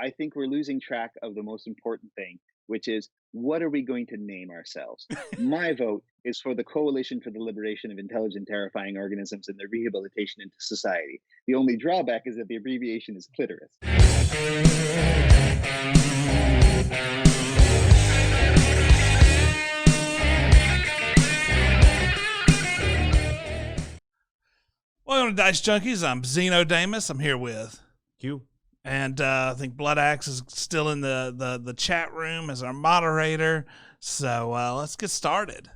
I think we're losing track of the most important thing, which is what are we going to name ourselves? My vote is for the Coalition for the Liberation of Intelligent Terrifying Organisms and their Rehabilitation into Society. The only drawback is that the abbreviation is clitoris. Welcome to Dicejunkies. I'm Xenodamus. I'm here with Q. And I think Blood Axe is still in the chat room as our moderator. So let's get started.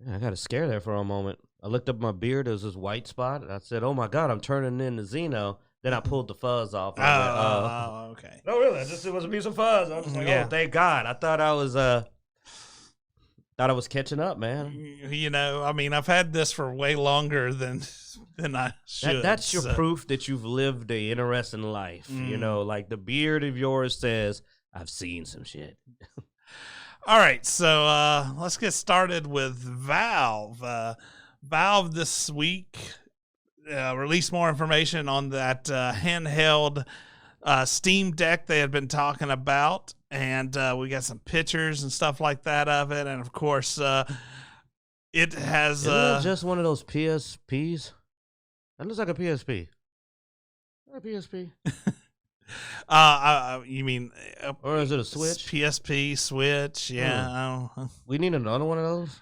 Yeah, I got a scare there for a moment. I looked up my beard. There was this white spot. And I said, oh, my God, I'm turning into Xeno. Then I pulled the fuzz off. Okay. No, really. It was a piece of fuzz. I was just like, Yeah. oh, thank God. I thought I was catching up, man. You know, I mean, I've had this for way longer than I should. That's your proof that you've lived a interesting life. You know, like the beard of yours says, I've seen some shit. All right, so let's get started with Valve. Valve this week released more information on that handheld Steam Deck they had been talking about, and we got some pictures and stuff like that of it, and of course, it has... Isn't it just one of those PSPs? That looks like a PSP. A PSP? You mean... or is it a Switch? PSP, Switch, yeah. We need another one of those.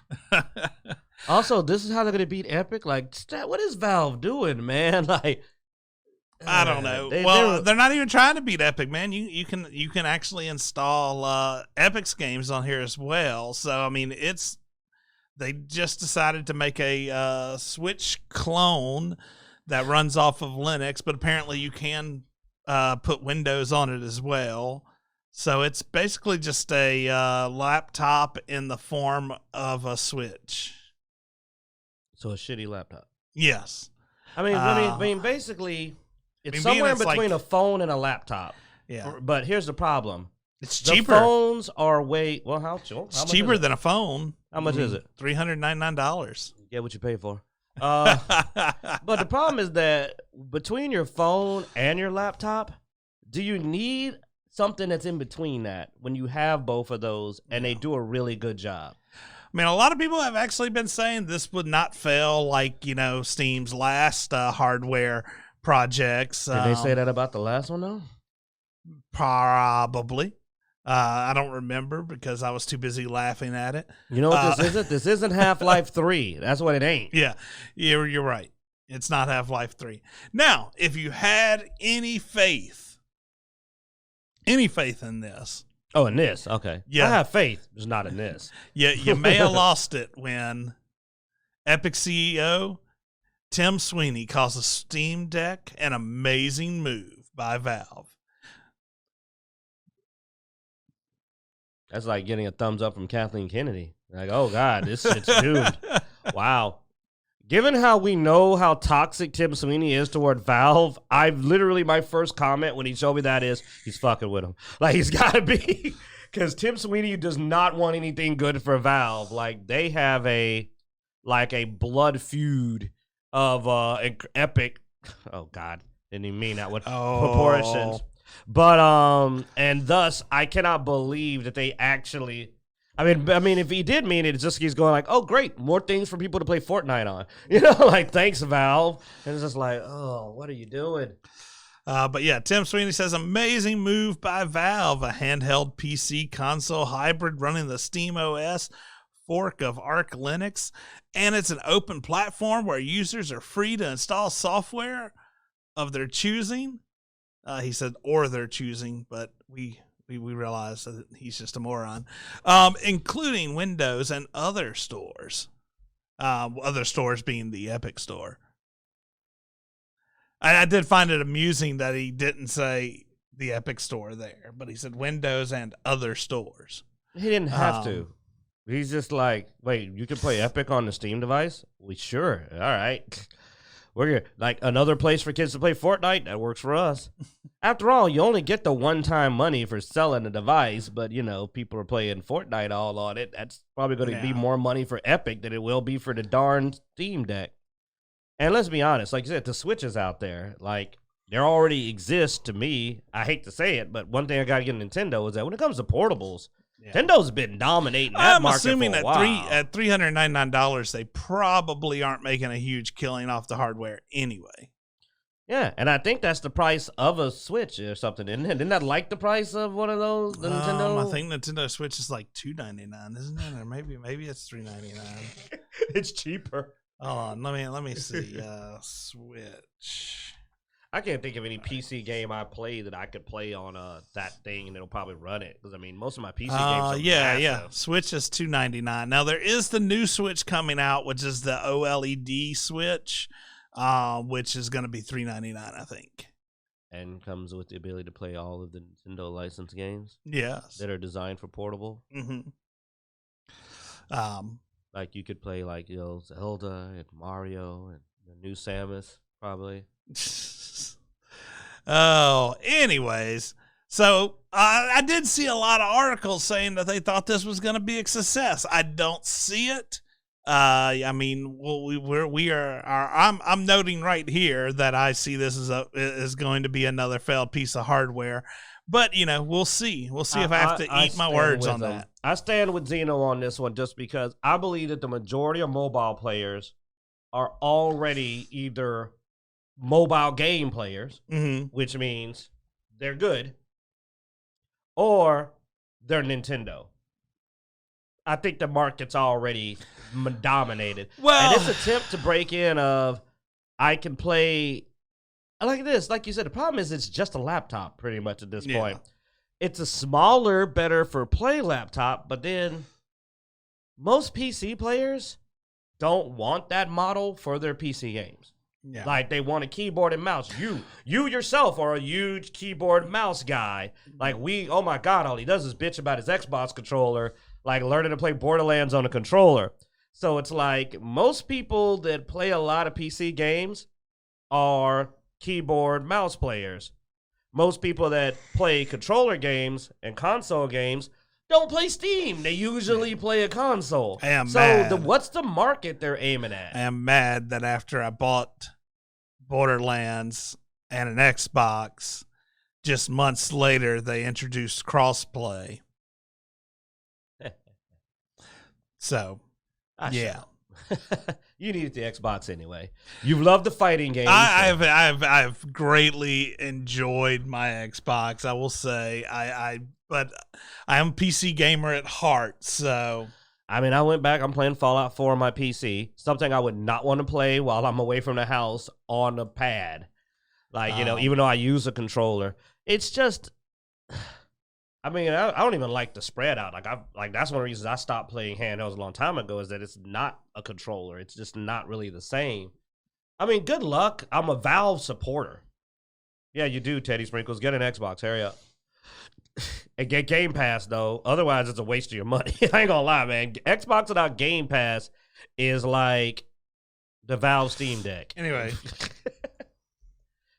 Also, this is how they're going to beat Epic? Like, what is Valve doing, man? Like... I don't know. They're not even trying to beat Epic, man. You can actually install Epic's games on here as well. So I mean, they just decided to make a Switch clone that runs off of Linux, but apparently you can put Windows on it as well. So it's basically just a laptop in the form of a Switch. So a shitty laptop. Yes. I mean, basically. It's somewhere in between a phone and a laptop. Yeah. But here's the problem. It's cheaper. The phones are how it's cheaper than a phone. How much is it? $399. Get what you pay for. But the problem is that between your phone and your laptop, do you need something that's in between that when you have both of those and they do a really good job? I mean, a lot of people have actually been saying this would not fail like, Steam's last hardware projects. Did they say that about the last one, though? Probably. I don't remember because I was too busy laughing at it. You know what this isn't? This isn't Half-Life 3. That's what it ain't. Yeah, you're right. It's not Half-Life 3. Now, if you had any faith in this. Oh, in this? Okay. Yeah. I have faith. It's not in this. You may have lost it when Epic CEO Tim Sweeney calls the Steam Deck an amazing move by Valve. That's like getting a thumbs up from Kathleen Kennedy. Like, oh, God, this shit's doomed. Wow. Given how we know how toxic Tim Sweeney is toward Valve, my first comment when he showed me that is, he's fucking with him. Like, he's got to be. Because Tim Sweeney does not want anything good for Valve. Like, they have a blood feud of Epic. Oh God, didn't even mean that with proportions. But and thus I cannot believe that they actually. I mean, if he did mean it, it's just he's going like, oh great, more things for people to play Fortnite on. Like thanks Valve, and it's just like, oh, what are you doing? But yeah, Tim Sweeney says amazing move by Valve, a handheld PC console hybrid running the Steam OS fork of Arch Linux, and it's an open platform where users are free to install software of their choosing. He said, or their choosing, but we realize that he's just a moron. Including Windows and other stores. Other stores being the Epic Store. I did find it amusing that he didn't say the Epic Store there, but he said Windows and other stores. He didn't have to. He's just like, wait, you can play Epic on the Steam device? We sure. All right. We're here. Like another place for kids to play Fortnite, that works for us. After all, you only get the one-time money for selling the device, but, people are playing Fortnite all on it. That's probably going to be more money for Epic than it will be for the darn Steam Deck. And let's be honest, like you said, the Switch is out there. Like, there already exists to me. I hate to say it, but one thing I got to get Nintendo is that when it comes to portables, Nintendo's been dominating that market assuming for a while. at $399, they probably aren't making a huge killing off the hardware anyway. Yeah, and I think that's the price of a Switch or something, isn't it? Didn't that like the price of one of those, the Nintendo? I think Nintendo Switch is like $299, isn't it? Or maybe it's $399. It's cheaper. Hold on, let me see. Switch. I can't think of any PC game I play that I could play on that thing and it'll probably run it. Because, I mean, most of my PC games are massive. Switch is $299. Now, there is the new Switch coming out, which is the OLED Switch, which is going to be $399, I think. And comes with the ability to play all of the Nintendo licensed games. Yes. That are designed for portable. Mm-hmm. Like you could play like Zelda and Mario and the new Samus probably. Oh, anyways, so I did see a lot of articles saying that they thought this was going to be a success. I don't see it. I mean, I'm noting right here that I see this is going to be another failed piece of hardware. But, we'll see. We'll see if I have to eat my words on that. I stand with Zeno on this one just because I believe that the majority of mobile players are already either mobile game players, which means they're good, or they're Nintendo. I think the market's already dominated. Well, and this attempt to break in of I can play like this, like you said, the problem is it's just a laptop pretty much at this point. It's a smaller, better for play laptop, but then most PC players don't want that model for their PC games. Yeah. Like they want a keyboard and mouse. You yourself are a huge keyboard mouse guy. Like oh my God, all he does is bitch about his Xbox controller, like learning to play Borderlands on a controller. So it's like most people that play a lot of PC games are keyboard mouse players. Most people that play controller games and console games don't play Steam. They usually play a console. I am mad. What's the market they're aiming at? I am mad that after I bought Borderlands and an Xbox, just months later they introduced crossplay. So, yeah. You needed the Xbox anyway. You love the fighting games. I've greatly enjoyed my Xbox. I will say, but I am a PC gamer at heart. So, I mean, I went back. I'm playing Fallout 4 on my PC. Something I would not want to play while I'm away from the house on a pad. Like even though I use a controller, it's just. I mean, I don't even like the spread out. Like that's one of the reasons I stopped playing handhelds a long time ago is that it's not a controller. It's just not really the same. I mean, good luck. I'm a Valve supporter. Yeah, you do, Teddy Sprinkles. Get an Xbox. Hurry up. And get Game Pass, though. Otherwise, it's a waste of your money. I ain't gonna lie, man. Xbox without Game Pass is like the Valve Steam Deck. Anyway.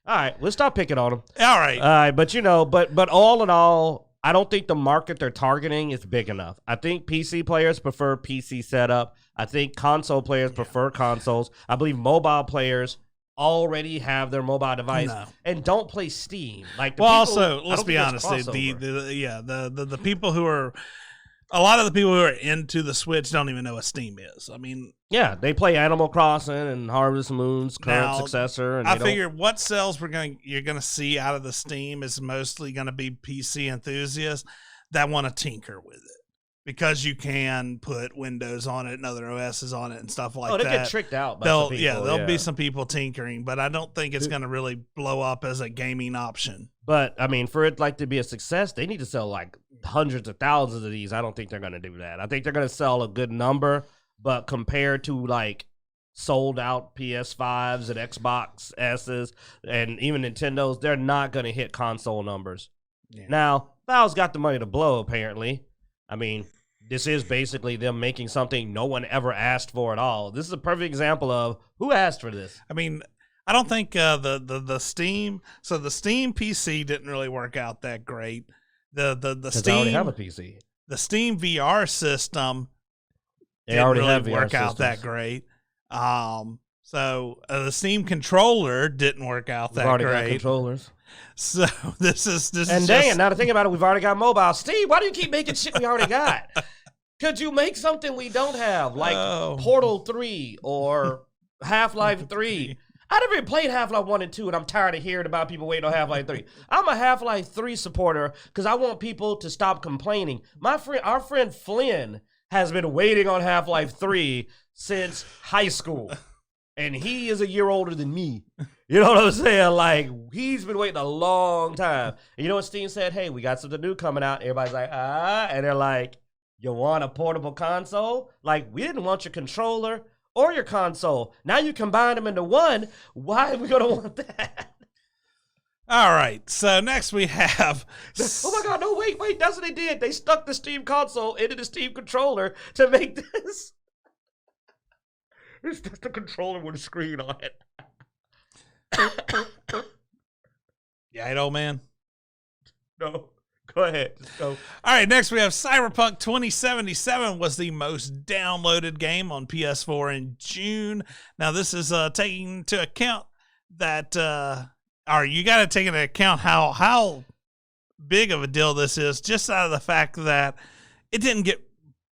All right, let's stop picking on them. All right. But but all in all, I don't think the market they're targeting is big enough. I think PC players prefer PC setup. I think console players prefer consoles. I believe mobile players already have their mobile device and don't play Steam. Like, also, let's be honest, the people who are a lot of the people who are into the Switch don't even know what Steam is. I mean, yeah, they play Animal Crossing and Harvest Moon's current successor. And I figure what sales you're gonna see out of the Steam is mostly gonna be PC enthusiasts that want to tinker with it because you can put Windows on it and other OSs on it and stuff like that. Oh, they get tricked out by some people. There'll be some people tinkering, but I don't think it's gonna really blow up as a gaming option. But I mean, for it to be a success, they need to sell like hundreds of thousands of these. I don't think they're going to do that. I think they're going to sell a good number, but compared to like sold out PS5s and Xbox S's and even Nintendos, they're not going to hit console numbers. Yeah. Now, Valve's got the money to blow, apparently. I mean, this is basically them making something no one ever asked for at all. This is a perfect example of who asked for this. I mean, I don't think the Steam. So the Steam PC didn't really work out that great. The Steam. I already have a PC. The Steam VR system didn't really work out that great. So the Steam controller didn't work out We've that already got great. controllers. So this is And dang it, now to think about it, we've already got mobile. Steve, why do you keep making shit we already got? Could you make something we don't have, like Portal 3 or Half-Life 3? I never even played Half-Life 1 and 2, and I'm tired of hearing about people waiting on Half-Life 3. I'm a Half-Life 3 supporter because I want people to stop complaining. Our friend Flynn has been waiting on Half-Life 3 since high school, and he is a year older than me. You know what I'm saying? Like, he's been waiting a long time. And you know what Steam said? Hey, we got something new coming out. Everybody's like, and they're like, you want a portable console? Like, we didn't want your controller or your console. Now you combine them into one. Why are we going to want that? All right. So next we have... Oh, my God. No, wait. That's what they did. They stuck the Steam console into the Steam controller to make this. It's just a controller with a screen on it. Yeah, right, old man? No. Go ahead. Just go. All right, next we have Cyberpunk 2077 was the most downloaded game on PS4 in June. Now, this is taking into account that, or you got to take into account how big of a deal this is, just out of the fact that it didn't get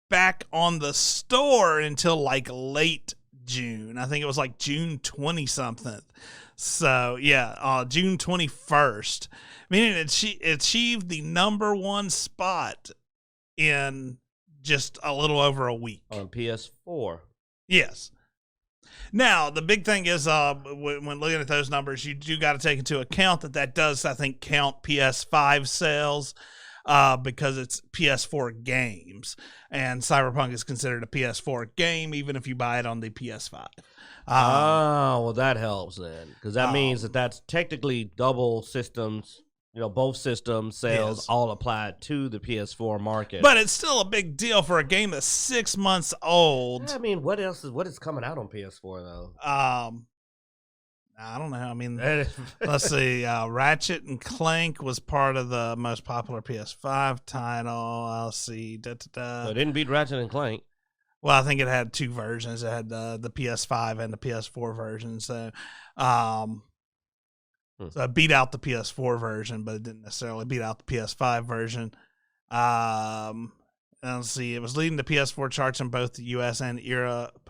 back on the store until like late June. I think it was like June 20-something. So, yeah, June 21st. Meaning it achieved the #1 spot in just a little over a week. On PS4. Yes. Now, the big thing is when looking at those numbers, you do got to take into account that does, I think, count PS5 sales because it's PS4 games. And Cyberpunk is considered a PS4 game, even if you buy it on the PS5. Well, that helps then, because that means that's technically double systems. You know, both systems sales all applied to the PS4 market. But it's still a big deal for a game that's 6 months old. I mean, what is coming out on PS4 though? I don't know. I mean, let's see. Ratchet and Clank was part of the most popular PS5 title. I'll see. So it didn't beat Ratchet and Clank. Well, I think it had two versions. It had the PS5 and the PS4 version. So, so it beat out the PS4 version, but it didn't necessarily beat out the PS5 version. And let's see. It was leading the PS4 charts in both the US and Europe.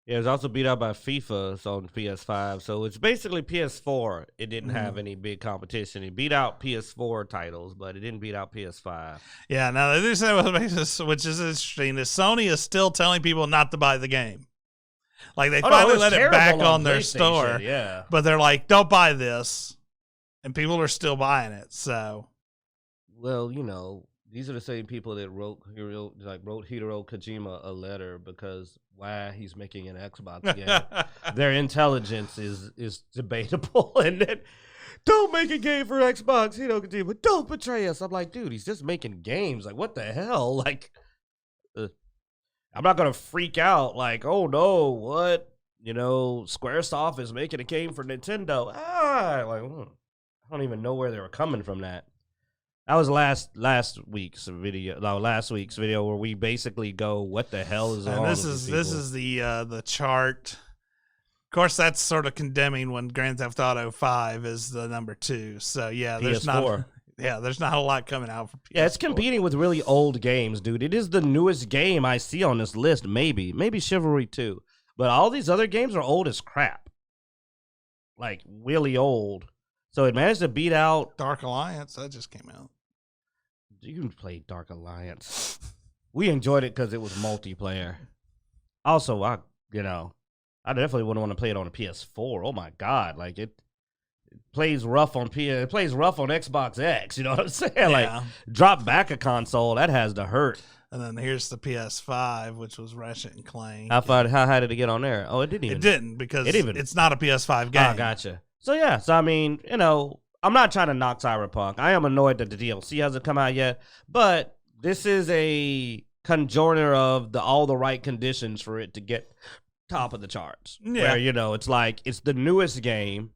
Yeah, it was also beat out by FIFA on PS5. So it's basically PS4. It didn't have any big competition. It beat out PS4 titles, but it didn't beat out PS5. Yeah, now they do say which is interesting, is Sony is still telling people not to buy the game. Like, they finally let it back on their store. Yeah. But they're like, don't buy this. And people are still buying it, so. Well, you know, these are the same people that wrote Hideo Kojima a letter because why he's making an Xbox game. Their intelligence is debatable. And then, don't make a game for Xbox, Hideo Kojima. Don't betray us. I'm like, dude, he's just making games. Like, what the hell? Like, I'm not going to freak out like, oh, no, what? You know, Squaresoft is making a game for Nintendo. I don't even know where they were coming from that. That was last week's video where we basically go, what the hell is on? This is the chart. Of course, that's sort of condemning when Grand Theft Auto 5 is the #2. So yeah, there's PS4. there's not a lot coming out for PS4. Yeah, it's competing with really old games, dude. It is the newest game I see on this list. Maybe Chivalry 2, but all these other games are old as crap, like really old. So it managed to beat out Dark Alliance. That just came out. You can play Dark Alliance. We enjoyed it because it was multiplayer. Also, I definitely wouldn't want to play it on a PS4. Oh my god, like it plays rough on it plays rough on Xbox X. You know what I'm saying? Yeah. Like, drop back a console, that has to hurt. And then here's the PS5, which was Ratchet and Clank. How high did it get on there? Oh, it didn't even. It didn't because it's not a PS5 game. Oh, gotcha. So yeah, I mean, you know, I'm not trying to knock Cyberpunk. I am annoyed that the DLC hasn't come out yet, but this is a conjoiner of all the right conditions for it to get top of the charts. Yeah. Where, you know, it's like, it's the newest game.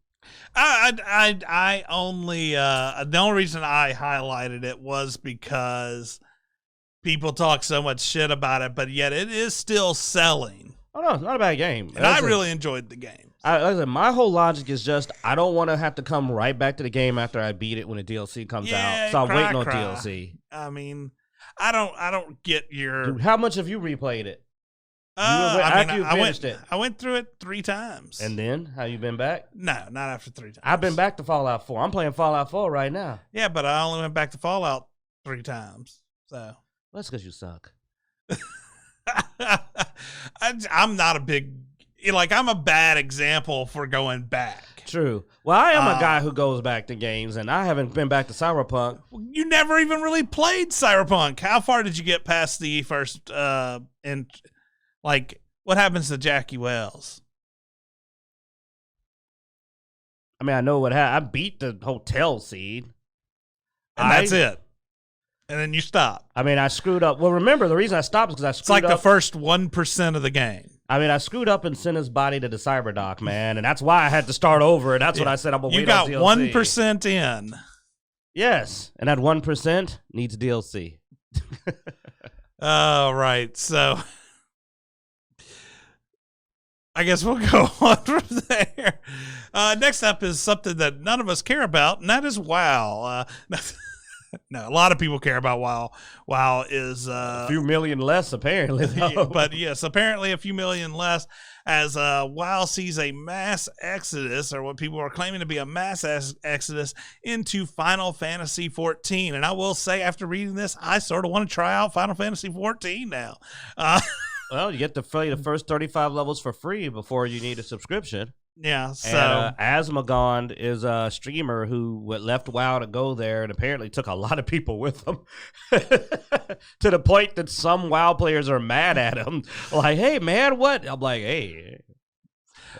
I only, the only reason I highlighted it was because people talk so much shit about it, but yet it is still selling. Oh no, it's not a bad game. And I really enjoyed the game. Like I said, my whole logic is just I don't want to have to come right back to the game after I beat it when the DLC comes out. So I'm waiting on DLC. I mean, I don't get your. Dude, how much have you replayed it? I went through it 3 times. And then, have you been back? No, not after 3 times. I've been back to Fallout 4. I'm playing Fallout 4 right now. Yeah, but I only went back to Fallout 3 times. So that's because you suck. I'm not a big, like, I'm a bad example for going back. True. Well, I am a guy who goes back to games, and I haven't been back to Cyberpunk. You never even really played Cyberpunk. How far did you get past the first, like, what happens to Jackie Wells? I mean, I know what happened. I beat the hotel scene. And that's it. And then you stop. I mean, I screwed up. Well, remember, the reason I stopped is because I screwed up. It's like the first 1% of the game. I mean, I screwed up and sent his body to the Cyberdoc, man, and that's why I had to start over, and that's what I said I'm going to wait on DLC. You got 1% in. Yes, and that 1% needs DLC. All right, so I guess we'll go on from there. Next up is something that none of us care about, and that is WoW. No, a lot of people care about WoW. WoW is a few million less, apparently. But yes, apparently a few million less, as WoW sees a mass exodus, or what people are claiming to be a mass exodus, into Final Fantasy 14. And I will say, after reading this, I sort of want to try out Final Fantasy 14 now. Well, you get to play the first 35 levels for free before you need a subscription. Yeah, so and, Asmagond is a streamer who left WoW to go there, and apparently took a lot of people with him, to the point that some WoW players are mad at him. Like, hey man, what? I'm like, hey.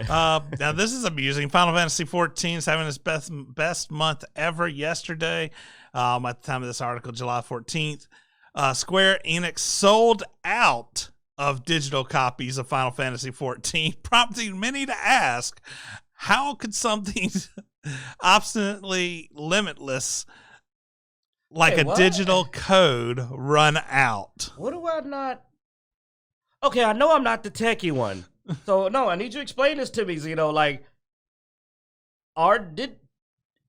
Now this is amusing. Final Fantasy 14 is having its best month ever yesterday. At the time of this article, July 14th, Square Enix sold out of digital copies of Final Fantasy XIV, prompting many to ask, how could something obstinately limitless like a digital code run out? What do I not? Okay, I know I'm not the techie one. So, no, I need you to explain this to me, Zeno. Like,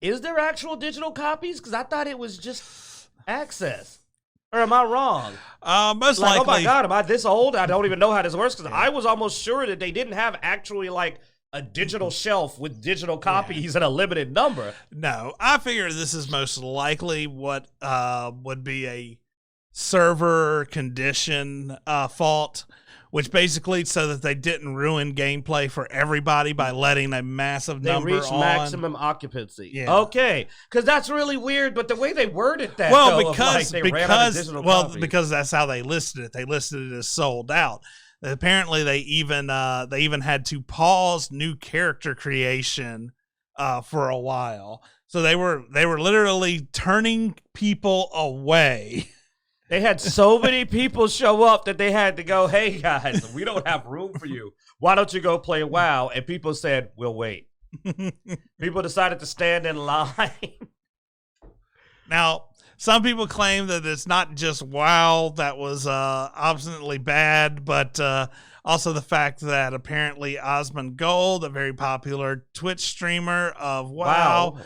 is there actual digital copies? Because I thought it was just access. Or am I wrong? Most likely. Oh my God, am I this old? I don't even know how this works, because I was almost sure that they didn't have actually like a digital shelf with digital copies and a limited number. No, I figure this is most likely what would be a server condition fault, which basically so that they didn't ruin gameplay for everybody by letting a massive number They reached on. Maximum occupancy. Yeah. Okay, because that's really weird, but the way they worded that, because that's how they listed it. They listed it as sold out. Apparently, they even had to pause new character creation for a while. So they were literally turning people away. They had so many people show up that they had to go, hey, guys, we don't have room for you. Why don't you go play WoW? And people said, we'll wait. People decided to stand in line. Now, some people claim that it's not just WoW that was obstinately bad, but also the fact that apparently Osmond Gold, a very popular Twitch streamer of WoW,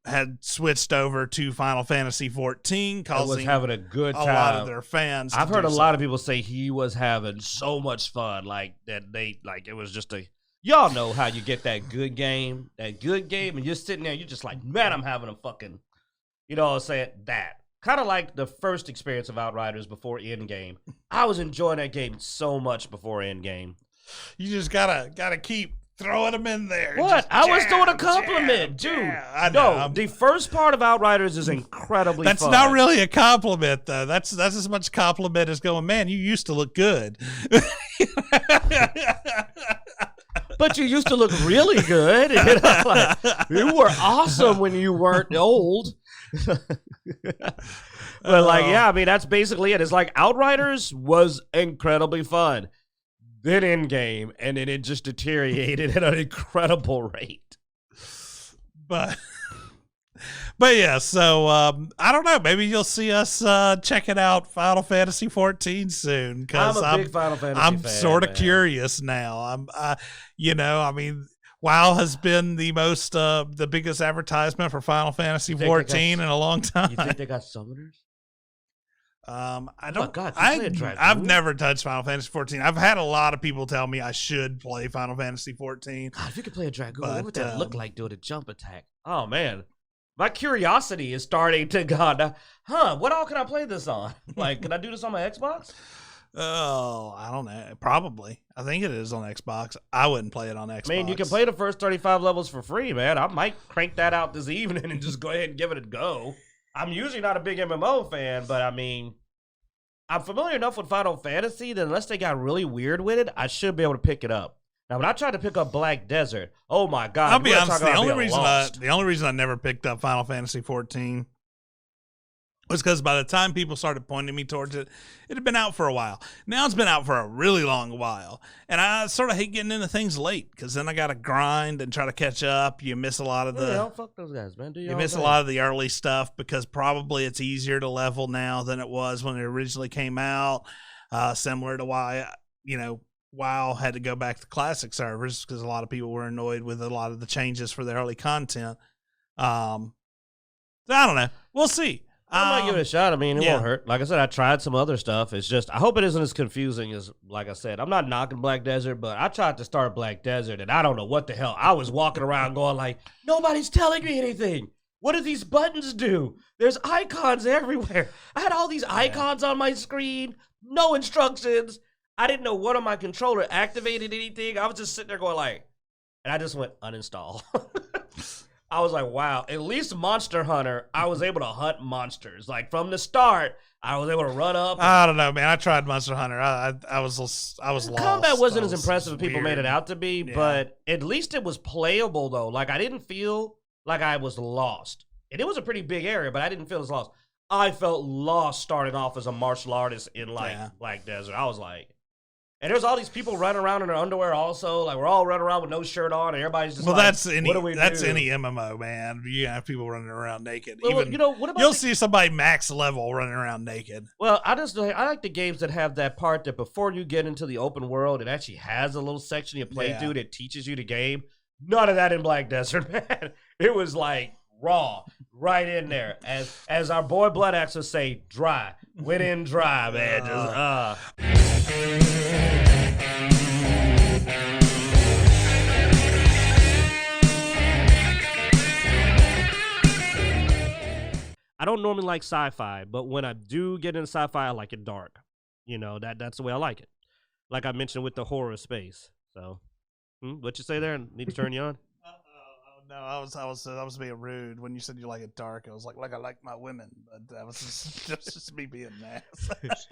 had switched over to Final Fantasy 14, causing was having a good time. A lot of their fans. I've heard a lot of people say he was having so much fun, like that it was just a. Y'all know how you get that good game, and you're sitting there, you're just like, man, I'm having a fucking, you know what I'm saying? That. Kind of like the first experience of Outriders before Endgame. I was enjoying that game so much before Endgame. You just gotta keep throwing them in there. What? I was doing a compliment, dude. I know. No, the first part of Outriders is incredibly fun. That's not really a compliment, though. That's as much compliment as going, man, you used to look good. But you used to look really good. You know, like, you were awesome when you weren't old. But like, yeah, I mean, that's basically it. It's like Outriders was incredibly fun. Then Endgame, and then it just deteriorated at an incredible rate. But But yeah, so I don't know. Maybe you'll see us checking out Final Fantasy 14 soon because I'm a big Final Fantasy I'm fan, sort of man. curious now. I mean, WoW has been the biggest advertisement for Final Fantasy 14 in a long time. You think they got summoners? I Oh don't. my God, you play a Dragoon? I've never touched Final Fantasy 14. I've had a lot of people tell me I should play Final Fantasy 14. God, if you could play a Dragoon, But, what would that look like doing a jump attack? Oh man, my curiosity is starting to go. What all can I play this on? Like, can I do this on my Xbox? Oh, I don't know. Probably. I think it is on Xbox. I wouldn't play it on Xbox. I mean, you can play the first 35 levels for free, man. I might crank that out this evening and just go ahead and give it a go. I'm usually not a big MMO fan, but I mean, I'm familiar enough with Final Fantasy that unless they got really weird with it, I should be able to pick it up. Now, when I tried to pick up Black Desert, oh my God. I'll be honest, the only reason I never picked up Final Fantasy 14 was because by the time people started pointing me towards it, it had been out for a while. Now it's been out for a really long while. And I sort of hate getting into things late because then I got to grind and try to catch up. You miss a lot of fuck those guys, man. You miss a lot of the early stuff because probably it's easier to level now than it was when it originally came out. Similar to why, WoW had to go back to classic servers because a lot of people were annoyed with a lot of the changes for the early content. So I don't know. We'll see. I might give it a shot. I mean, it won't hurt. Like I said, I tried some other stuff. It's just, I hope it isn't as confusing as, like I said, I'm not knocking Black Desert, but I tried to start Black Desert, and I don't know what the hell. I was walking around going like, nobody's telling me anything. What do these buttons do? There's icons everywhere. I had all these icons on my screen, no instructions. I didn't know what on my controller activated anything. I was just sitting there going like, and I just went uninstall. I was like, wow, at least Monster Hunter, I was able to hunt monsters. Like, from the start, I was able to run up. I don't know, man. I tried Monster Hunter. I was lost. Combat wasn't as impressive as people made it out to be, but at least it was playable, though. Like, I didn't feel like I was lost. And it was a pretty big area, but I didn't feel as lost. I felt lost starting off as a martial artist in, Black Desert. I was like... And there's all these people running around in their underwear also. Like, we're all running around with no shirt on, and everybody's just that's any MMO, man. You have people running around naked. Well, what about you'll see somebody max level running around naked. Well, I like the games that have that part that before you get into the open world, it actually has a little section you play through that teaches you the game. None of that in Black Desert, man. It was like raw, right in there. As our boy Blood Axe would say, dry. Went in dry, man. I don't normally like sci-fi, but when I do get into sci-fi, I like it dark. That's the way I like it. Like I mentioned with the horror space. So, what you say there? Need to turn you on? No, I was being rude when you said you like it dark. I was like I like my women, but that was just me being an ass.